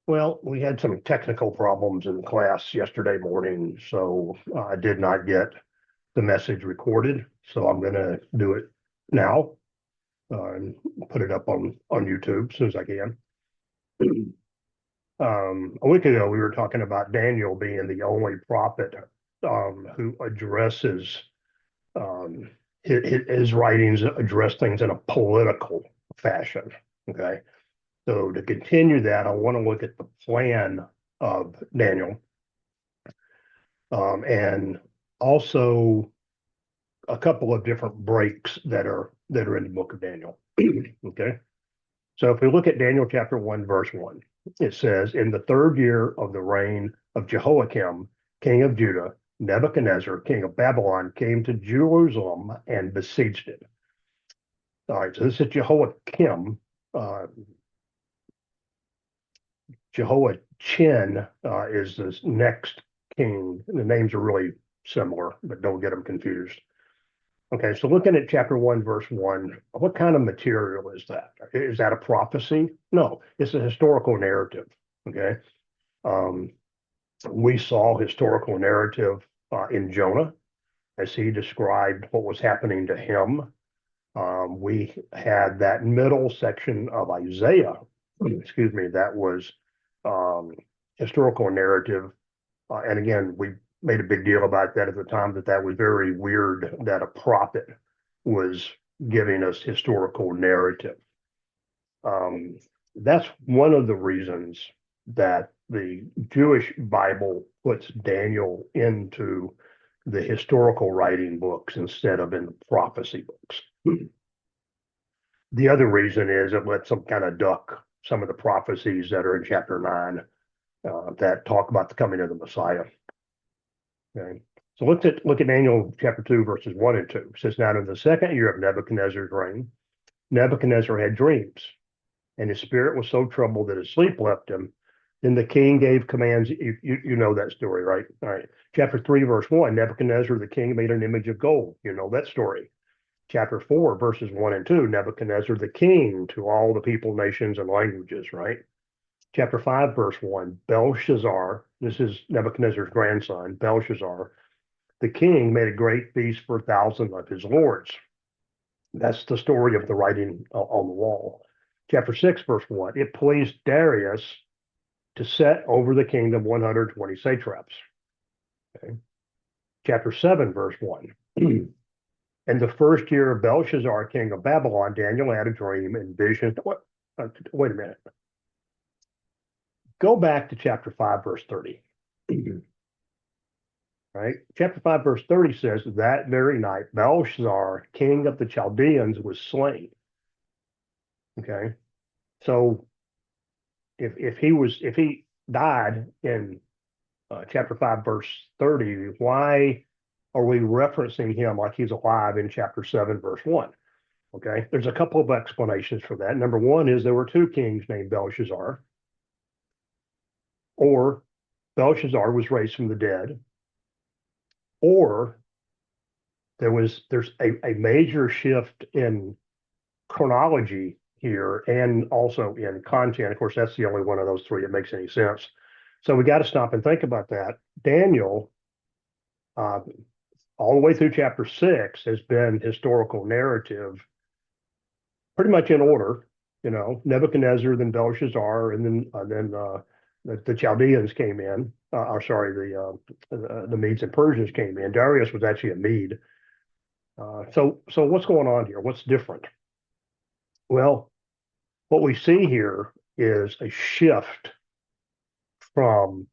Well, we had some technical problems in class yesterday morning, so I did not get the message recorded. So I'm going to do it now and put it up on YouTube as soon as I can. A week ago, we were talking about Daniel being the only prophet who addresses um, his writings address things in a political fashion. Okay. So to continue that, I want to look at the plan of Daniel, and also a couple of different breaks that are in the book of Daniel. Okay. So if we look at Daniel chapter 1, verse 1, it says, in the third year of the reign of Jehoiakim, king of Judah, Nebuchadnezzar, king of Babylon, came to Jerusalem and besieged it. All right, so this is Jehoiakim. Uh, Jehoiachin is this next king. The names are really similar, but don't get them confused. Okay, so looking at chapter 1, verse 1, what kind of material is that? Is that a prophecy? No, it's a historical narrative. Okay. Um, we saw historical narrative in Jonah as he described what was happening to him. We had that middle section of Isaiah, excuse me, that was um, historical narrative. And again, we made a big deal about that at the time, that was very weird that a prophet was giving us historical narrative. Um, that's one of the reasons that the Jewish Bible puts Daniel into the historical writing books instead of in the prophecy books. The other reason is it lets them kind of duck some of the prophecies that are in chapter 9 that talk about the coming of the Messiah. Okay. So look at Daniel chapter 2, verses 1 and 2. It says, now in the second year of Nebuchadnezzar's reign, Nebuchadnezzar had dreams, and his spirit was so troubled that his sleep left him. Then the king gave commands. You know that story, right? All right. Chapter 3, verse 1, Nebuchadnezzar the king made an image of gold. You know that story. Chapter 4, verses 1 and 2, Nebuchadnezzar the king to all the people, nations, and languages, right? Chapter 5, verse 1, Belshazzar, this is Nebuchadnezzar's grandson, Belshazzar, the king made a great feast for 1,000 of his lords. That's the story of the writing on the wall. Chapter 6, verse 1, it pleased Darius to set over the kingdom 120 satraps. Okay. Chapter 7, verse 1. In the first year of Belshazzar, king of Babylon, Daniel had a dream and vision. Wait a minute. Go back to chapter 5, verse 30. Right? Chapter 5, verse 30 says, that very night, Belshazzar, king of the Chaldeans, was slain. Okay. So if he died in chapter 5, verse 30, why are we referencing him like he's alive in chapter 7, verse 1? Okay. There's a couple of explanations for that. Number one is there were two kings named Belshazzar, or Belshazzar was raised from the dead, or there's a major shift in chronology here and also in content. Of course, that's the only one of those three that makes any sense. So we got to stop and think about that. Daniel, uh, all the way through chapter 6, has been historical narrative, pretty much in order. You know, Nebuchadnezzar, then Belshazzar, and then the Chaldeans came in. Or sorry, the Medes and Persians came in. Darius was actually a Mede. So what's going on here? What's different? Well, what we see here is a shift from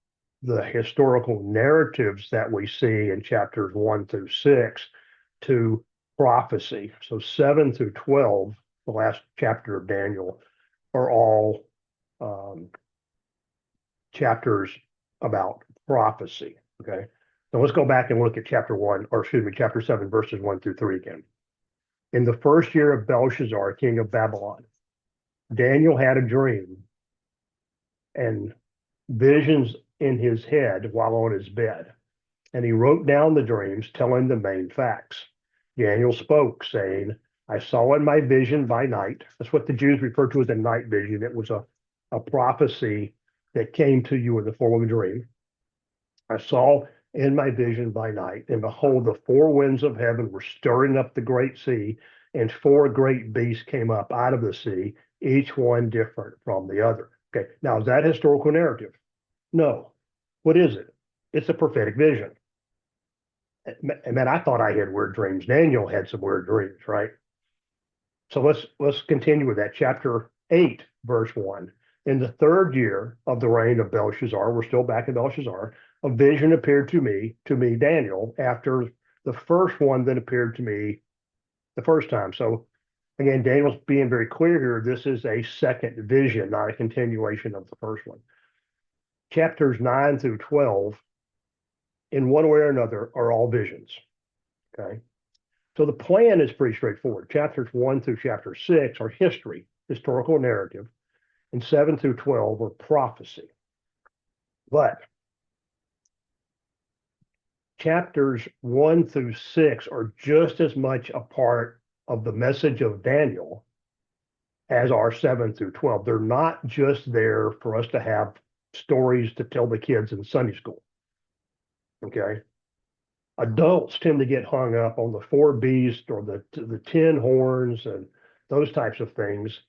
the historical narratives that we see in chapters 1 through 6 to prophecy. So 7 through 12, the last chapter of Daniel, are all chapters about prophecy. Okay. So let's go back and look at chapter 7, verses 1 through 3 again. In the first year of Belshazzar, king of Babylon, Daniel had a dream and visions in his head while on his bed. And he wrote down the dreams, telling the main facts. Daniel spoke, saying, I saw in my vision by night. That's what the Jews refer to as a night vision. It was a prophecy that came to you in the form of a dream. I saw in my vision by night, and behold, the four winds of heaven were stirring up the great sea, and four great beasts came up out of the sea, each one different from the other. Okay, now is that historical narrative? No. What is it? It's a prophetic vision. And man, I thought I had weird dreams. Daniel had some weird dreams, right? So let's continue with that. Chapter 8, verse 1. In the third year of the reign of Belshazzar, we're still back in Belshazzar, a vision appeared to me, Daniel, after the first one that appeared to me the first time. So again, Daniel's being very clear here. This is a second vision, not a continuation of the first one. Chapters 9 through 12, in one way or another, are all visions. Okay. So the plan is pretty straightforward. Chapters 1 through chapter 6 are history, historical narrative, and 7 through 12 are prophecy. But chapters 1 through 6 are just as much a part of the message of Daniel as are 7 through 12. They're not just there for us to have stories to tell the kids in Sunday school. Okay. Adults tend to get hung up on the four beasts or the 10 horns and those types of things.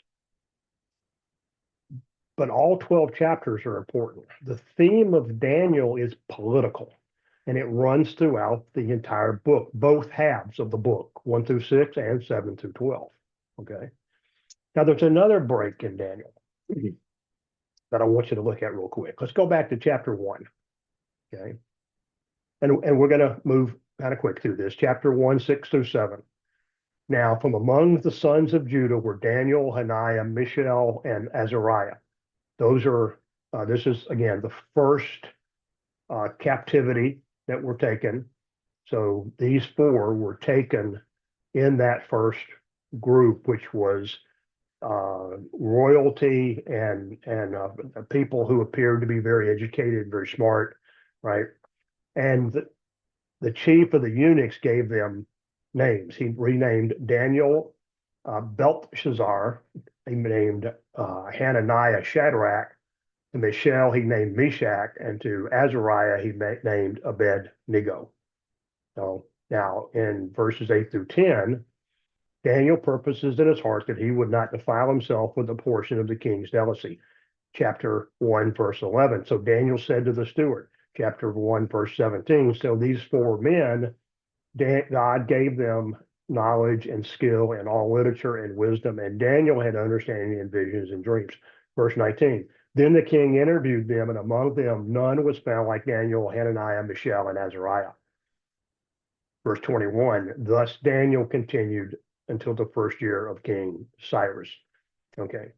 But all 12 chapters are important. The theme of Daniel is political, and it runs throughout the entire book, both halves of the book, 1 through 6 and 7 through 12. Okay. Now, there's another break in Daniel that I want you to look at real quick. Let's go back to chapter 1. Okay. And we're going to move kind of quick through this. Chapter 1, 6 through 7. Now, from among the sons of Judah were Daniel, Hananiah, Mishael, and Azariah. Those are, this is again the first captivity that were taken. So these four were taken in that first group, which was royalty and people who appeared to be very educated, very smart, right? And the chief of the eunuchs gave them names. He renamed Daniel Belteshazzar. He named Hananiah Shadrach. To Mishael, he named Meshach, and to Azariah, he named Abednego. So now in verses 8 through 10, Daniel purposes in his heart that he would not defile himself with a portion of the king's delicacy. Chapter 1, verse 11. So Daniel said to the steward, chapter 1, verse 17. So these four men, God gave them knowledge and skill in all literature and wisdom, and Daniel had understanding in visions and dreams. Verse 19. Then the king interviewed them, and among them none was found like Daniel, Hananiah, Mishael, and Azariah. Verse 21. Thus Daniel continued until the first year of King Cyrus. Okay.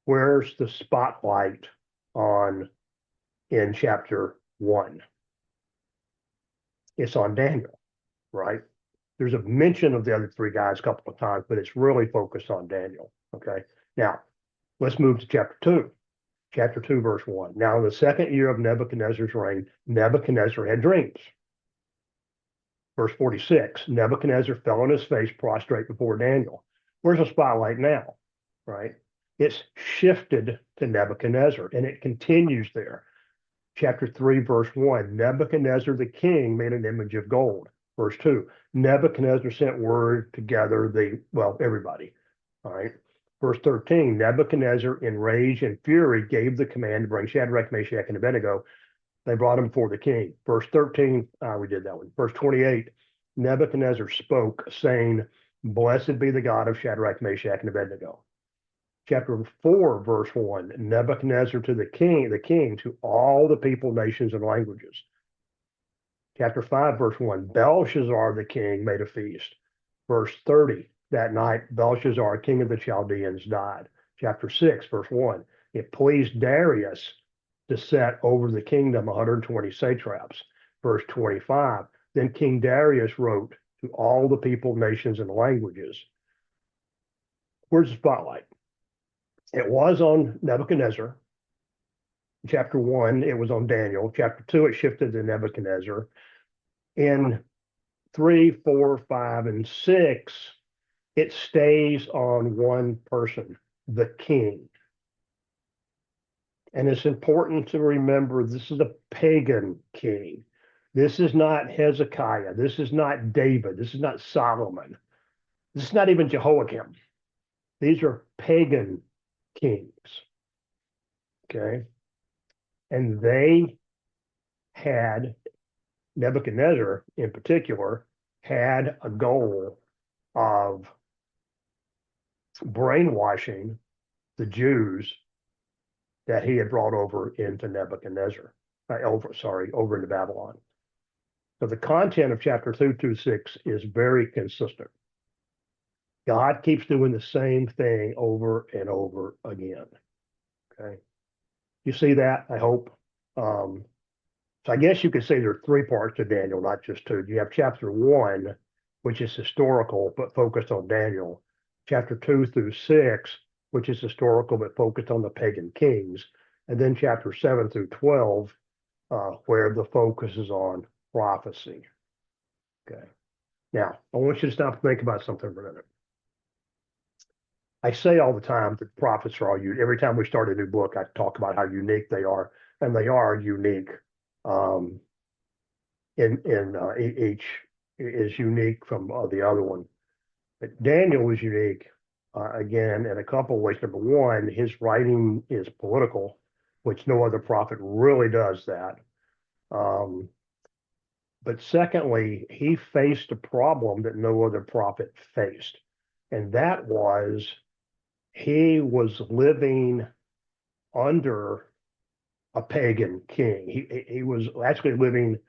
Where's the spotlight on in chapter 1? It's on Daniel, right? There's a mention of the other three guys a couple of times, but it's really focused on Daniel. Okay. Now, let's move to chapter 2. Chapter 2, verse 1. Now, in the second year of Nebuchadnezzar's reign, Nebuchadnezzar had dreams. Verse 46. Nebuchadnezzar fell on his face, prostrate before Daniel. Where's the spotlight now? Right? It's shifted to Nebuchadnezzar, and it continues there. Chapter 3, verse 1. Nebuchadnezzar the king made an image of gold. Verse 2. Nebuchadnezzar sent word to gather everybody. All right. Verse 13, Nebuchadnezzar, in rage and fury, gave the command to bring Shadrach, Meshach, and Abednego. They brought him before the king. Verse 13, we did that one. Verse 28, Nebuchadnezzar spoke, saying, Blessed be the God of Shadrach, Meshach, and Abednego. Chapter 4, verse 1, Nebuchadnezzar to the king, to all the people, nations, and languages. Chapter 5, verse 1, Belshazzar the king made a feast. Verse 30, that night, Belshazzar, king of the Chaldeans, died. Chapter 6, verse 1. It pleased Darius to set over the kingdom 120 satraps. Verse 25. Then King Darius wrote to all the people, nations, and languages. Where's the spotlight? It was on Nebuchadnezzar. Chapter 1, it was on Daniel. Chapter 2, it shifted to Nebuchadnezzar. In 3, 4, 5, and 6, it stays on one person, the king. And it's important to remember this is a pagan king. This is not Hezekiah. This is not David. This is not Solomon. This is not even Jehoiakim. These are pagan kings. Okay. And they had, Nebuchadnezzar in particular, had a goal of brainwashing the Jews that he had brought over into Nebuchadnezzar, over into Babylon. So the content of chapter 226 is very consistent. God keeps doing the same thing over and over again. Okay. You see that, I hope. So I guess you could say there are three parts to Daniel, not just two. You have chapter 1, which is historical but focused on Daniel. Chapter 2 through 6, which is historical but focused on the pagan kings. And then chapter 7 through 12, where the focus is on prophecy. Okay. Now, I want you to stop and think about something for a minute. I say all the time that prophets are all unique. Every time we start a new book, I talk about how unique they are, and they are unique. Um, each is unique from the other one. But Daniel is unique again in a couple of ways. Number one, his writing is political, which no other prophet really does that. Um, but secondly, he faced a problem that no other prophet faced, and that was he was living under a pagan king. He was actually living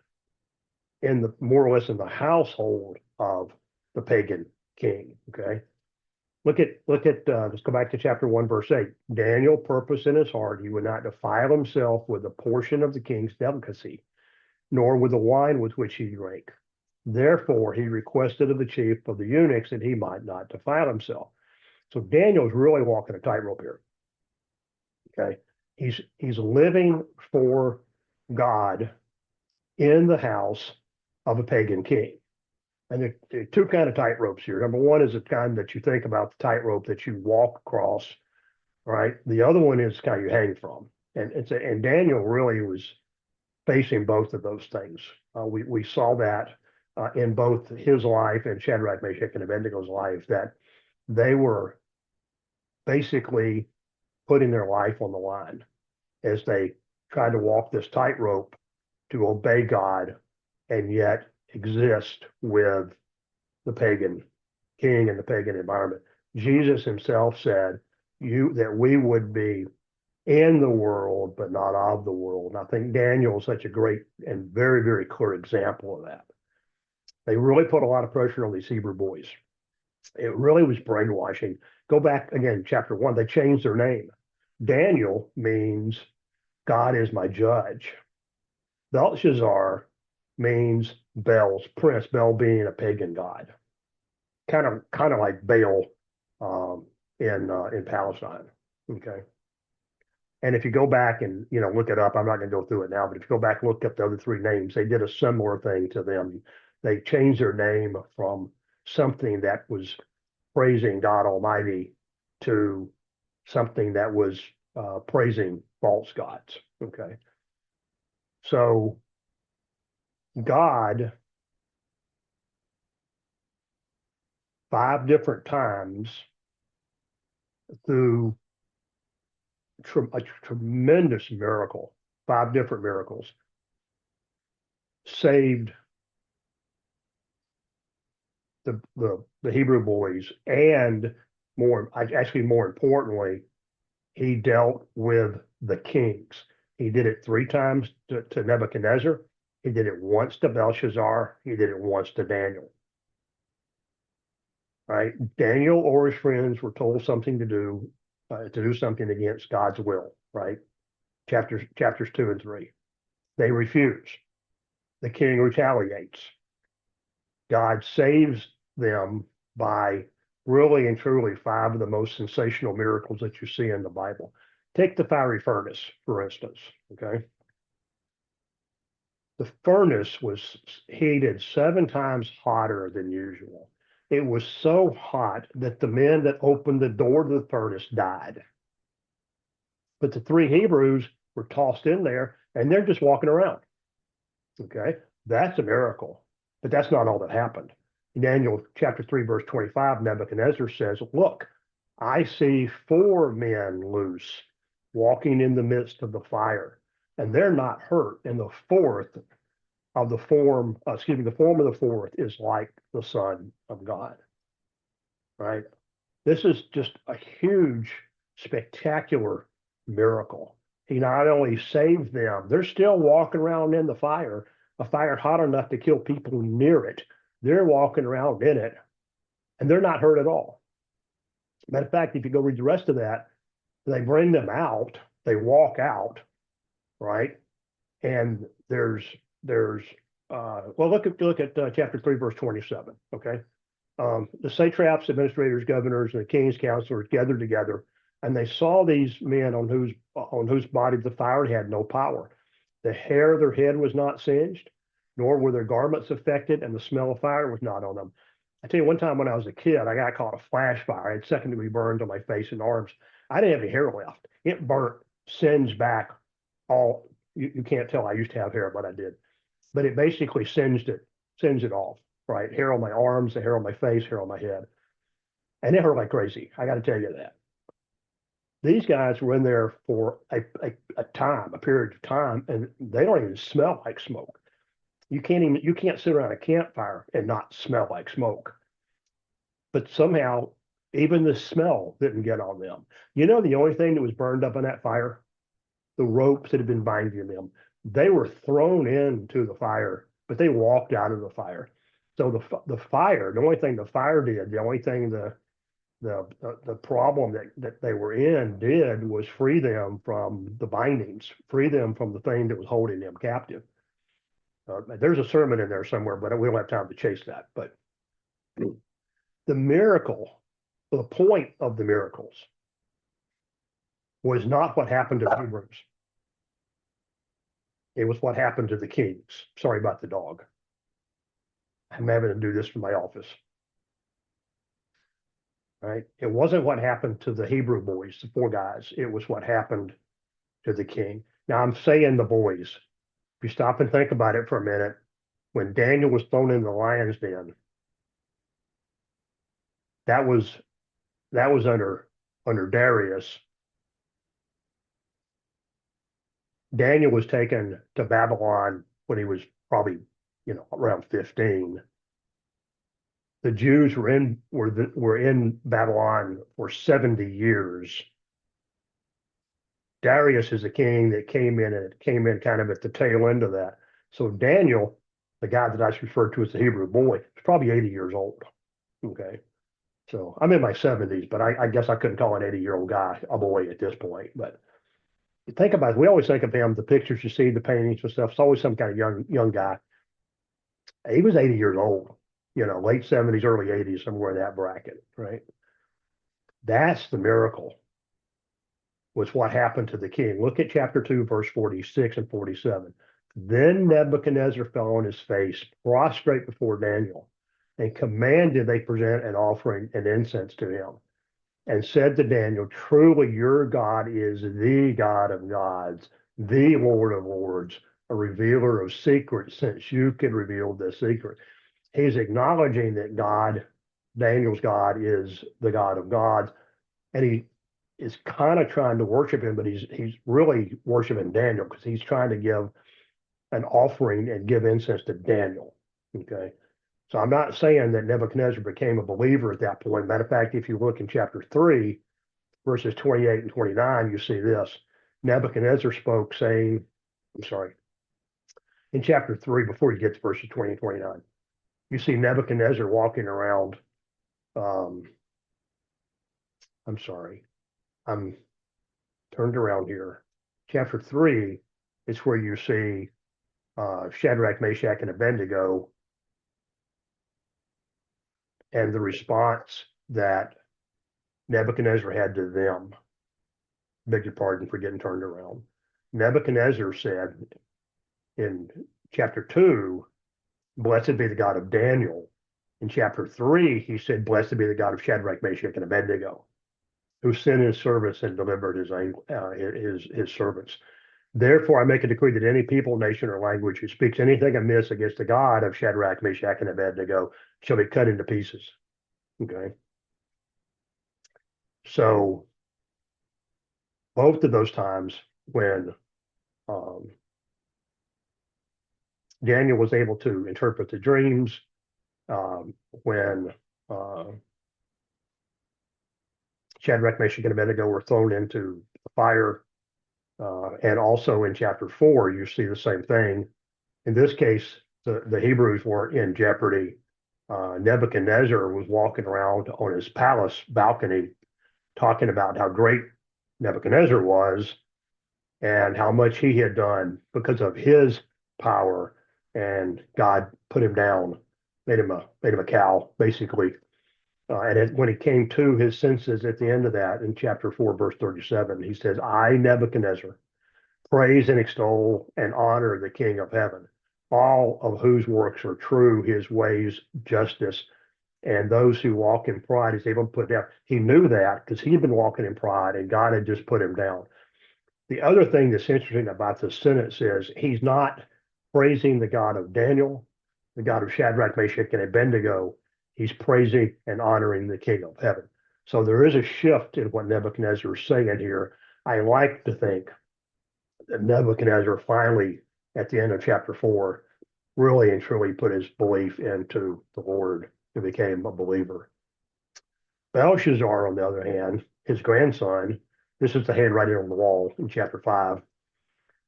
in the more or less in the household of the pagan king. Okay. Let's go back to chapter 1, verse 8. Daniel purposed in his heart he would not defile himself with a portion of the king's delicacy, nor with the wine with which he drank. Therefore, he requested of the chief of the eunuchs that he might not defile himself. So Daniel's really walking a tightrope here. Okay. He's living for God in the house of a pagan king. And there are two kind of tightropes here. Number one is the kind that you think about the tightrope that you walk across, right? The other one is kind of you hang from. And Daniel really was facing both of those things. We saw that in both his life and Shadrach, Meshach, and Abednego's life, that they were basically putting their life on the line as they tried to walk this tightrope to obey God and yet exist with the pagan king and the pagan environment. Jesus himself said that we would be in the world, but not of the world. And I think Daniel is such a great and very, very clear example of that. They really put a lot of pressure on these Hebrew boys. It really was brainwashing. Go back again, chapter 1, they changed their name. Daniel means God is my judge. Belshazzar means Bel's prince, Bel being a pagan god, kind of like Baal in Palestine. Okay, and if you go back and look it up, I'm not going to go through it now, but if you go back and look up the other three names, they did a similar thing to them. They changed their name from something that was praising God Almighty to something that was praising false gods. Okay, so God, 5 different times through a tremendous miracle, 5 different miracles, saved the Hebrew boys, and more importantly, he dealt with the kings. He did it 3 times to Nebuchadnezzar. He did it once to Belshazzar. He did it once to Daniel. Right? Daniel or his friends were told something to do something against God's will. Right? Chapters 2 and 3. They refuse. The king retaliates. God saves them by really and truly 5 of the most sensational miracles that you see in the Bible. Take the fiery furnace, for instance. Okay. The furnace was heated 7 times hotter than usual. It was so hot that the men that opened the door to the furnace died. but the three Hebrews were tossed in there and they're just walking around. Okay, that's a miracle, but that's not all that happened. In Daniel chapter 3, verse 25, Nebuchadnezzar says, look, I see four men loose walking in the midst of the fire, and they're not hurt. And the fourth of the form, the form of the fourth is like the Son of God, right? This is just a huge, spectacular miracle. He not only saved them, they're still walking around in the fire, a fire hot enough to kill people near it. They're walking around in it, and they're not hurt at all. Matter of fact, if you go read the rest of that, they bring them out, they walk out, right? And there's well, look at chapter 3, verse 27. Okay, the satraps, administrators, governors, and the king's counselors gathered together, and they saw these men on whose body the fire had no power. The hair of their head was not singed, nor were their garments affected, and the smell of fire was not on them. I tell you, one time when I was a kid, I got caught a flash fire. I had second degree burns on my face and arms. I didn't have any hair left. It burnt, singed back all. You can't tell I used to have hair, but I did. But it basically singed it off, right? Hair on my arms, the hair on my face, hair on my head. And it hurt like crazy. I got to tell you that. These guys were in there for a time, a period of time, and they don't even smell like smoke. You can't sit around a campfire and not smell like smoke. But somehow, even the smell didn't get on them. You know, the only thing that was burned up in that fire, the ropes that had been binding them, they were thrown into the fire, but they walked out of the fire. So the fire, the only thing the fire did, the only thing the problem that they were in did was free them from the bindings, free them from the thing that was holding them captive. There's a sermon in there somewhere, but we don't have time to chase that. But the miracle, the point of the miracles was not what happened to the Hebrews. It was what happened to the kings. Sorry about the dog. I'm having to do this from my office. Right? It wasn't what happened to the Hebrew boys, the four guys. It was what happened to the king. Now I'm saying the boys. If you stop and think about it for a minute, when Daniel was thrown in the lion's den, that was under Darius. Daniel was taken to Babylon when he was probably, around 15. The Jews were in Babylon for 70 years. Darius is a king that came in kind of at the tail end of that. So Daniel, the guy that I referred to as the Hebrew boy, is probably 80 years old. Okay. So I'm in my 70s, but I guess I couldn't call an 80-year-old guy a boy at this point. But you think about it, we always think of him, the pictures you see, the paintings and stuff. It's always some kind of young guy. He was 80 years old, late 70s, early 80s, somewhere in that bracket, right? That's the miracle, was what happened to the king. Look at chapter 2, verse 46 and 47. Then Nebuchadnezzar fell on his face, prostrate before Daniel, and commanded they present an offering and incense to him, and said to Daniel, truly your God is the God of gods, the Lord of lords, a revealer of secrets, since you could reveal this secret. He's acknowledging that God, Daniel's God, is the God of gods, and he is kind of trying to worship him, but he's really worshiping Daniel because he's trying to give an offering and give incense to Daniel. Okay. So I'm not saying that Nebuchadnezzar became a believer at that point. Matter of fact, if you look in chapter 3, verses 28 and 29, you see this. Nebuchadnezzar spoke saying, I'm sorry, in chapter 3, before you get to verses 20 and 29, you see Nebuchadnezzar walking around. I'm sorry, I'm turned around here. Chapter 3 is where you see Shadrach, Meshach, and Abednego, and the response that Nebuchadnezzar had to them. Beg your pardon for getting turned around. Nebuchadnezzar said in chapter 2, blessed be the God of Daniel. In chapter 3, he said, blessed be the God of Shadrach, Meshach, and Abednego. who sent his service and delivered his servants. Therefore, I make a decree that any people, nation, or language who speaks anything amiss against the God of Shadrach, Meshach, and Abednego shall be cut into pieces. Okay. So both of those times when um, Daniel was able to interpret the dreams, when uh, Shadrach, Meshach, and Abednego were thrown into the fire, and also in chapter 4, you see the same thing. In this case, the Hebrews weren't in jeopardy. Nebuchadnezzar was walking around on his palace balcony talking about how great Nebuchadnezzar was and how much he had done because of his power. And God put him down, made him a cow, basically. When he came to his senses at the end of that, in chapter 4, verse 37, he says, I, Nebuchadnezzar, praise and extol and honor the King of heaven, all of whose works are true, his ways justice, and those who walk in pride is able to put down. He knew that because he had been walking in pride and God had just put him down. The other thing that's interesting about this sentence is he's not praising the God of Daniel, the God of Shadrach, Meshach, and Abednego. He's praising and honoring the King of heaven. So there is a shift in what Nebuchadnezzar is saying here. I like to think that Nebuchadnezzar finally, at the end of chapter 4, really and truly put his belief into the Lord and became a believer. Belshazzar, on the other hand, his grandson, this is the handwriting on the wall in chapter 5.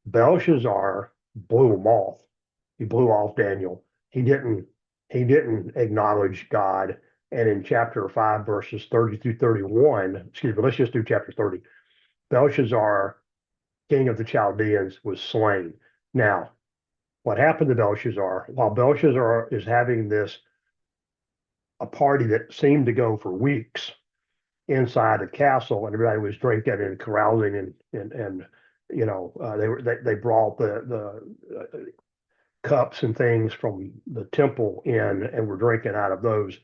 Belshazzar blew him off. He blew off Daniel. He didn't acknowledge God. And in chapter 5, verses 30 through 31, excuse me, let's just do chapter 30. Belshazzar, king of the Chaldeans, was slain. Now, what happened to Belshazzar? While Belshazzar is having a party that seemed to go for weeks inside the castle, and everybody was drinking and carousing, and they brought the cups and things from the temple in and were drinking out of those.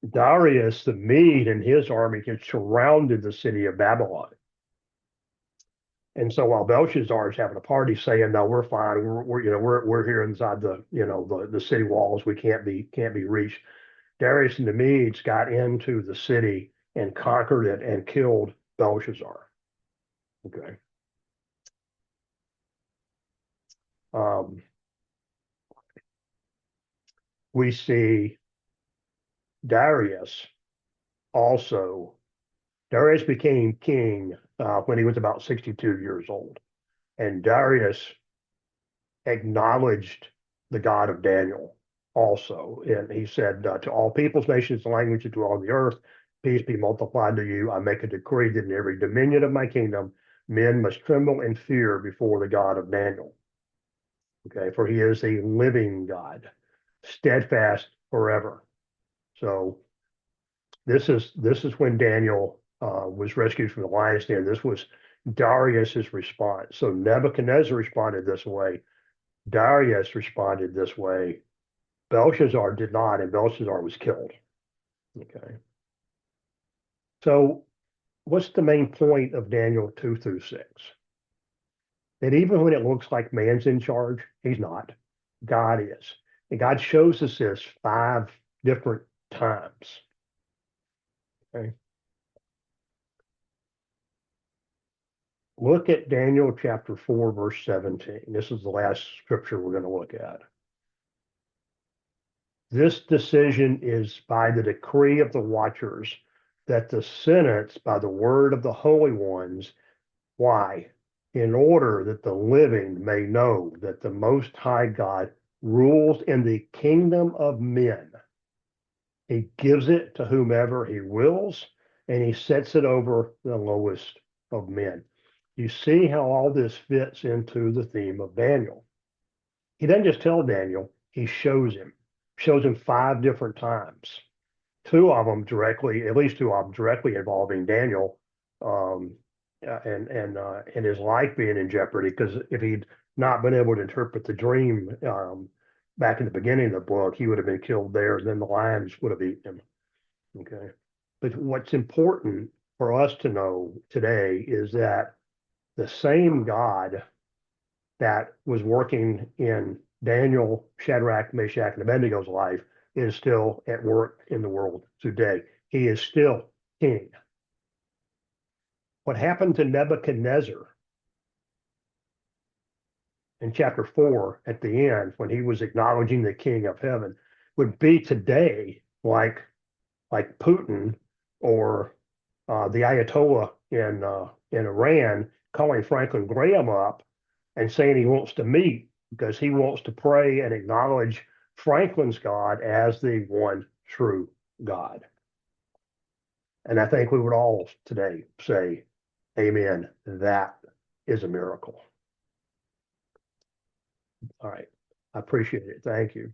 Darius the Mede and his army had surrounded the city of Babylon. And so while Belshazzar is having a party saying, no, we're fine, we're here inside the city walls, we can't be reached. Darius and the Medes got into the city and conquered it and killed Belshazzar. Okay. We see Darius also. Darius became king when he was about 62 years old. And Darius acknowledged the God of Daniel also. And he said, to all peoples, nations, and languages who dwell on the earth, peace be multiplied to you. I make a decree that in every dominion of my kingdom, men must tremble and fear before the God of Daniel. Okay, for he is a living God, steadfast forever. So this is when Daniel was rescued from the lion's den. This was Darius's response. So Nebuchadnezzar responded this way. Darius responded this way. Belshazzar did not, and Belshazzar was killed. Okay. So what's the main point of Daniel 2 through 6? That even when it looks like man's in charge, he's not. God is. And God shows us this 5 different times. Okay. Look at Daniel chapter 4, verse 17. This is the last scripture we're going to look at. This decision is by the decree of the watchers, that the sentence by the word of the holy ones. Why? In order that the living may know that the Most High God rules in the kingdom of men. He gives it to whomever he wills, and he sets it over the lowest of men. You see how all this fits into the theme of Daniel. He doesn't just tell Daniel, he shows him 5 different times. 2 of them directly, at least 2 of them directly involving Daniel, and his life being in jeopardy, because if he'd not been able to interpret the dream back in the beginning of the book, he would have been killed there, and then the lions would have eaten him. Okay. But what's important for us to know today is that the same God that was working in Daniel, Shadrach, Meshach, and Abednego's life is still at work in the world today. He is still king. What happened to Nebuchadnezzar in chapter 4 at the end, when he was acknowledging the king of heaven, would be today like Putin or the Ayatollah in Iran calling Franklin Graham up and saying he wants to meet because he wants to pray and acknowledge Franklin's God as the one true God. And I think we would all today say, Amen. That is a miracle. All right. I appreciate it. Thank you.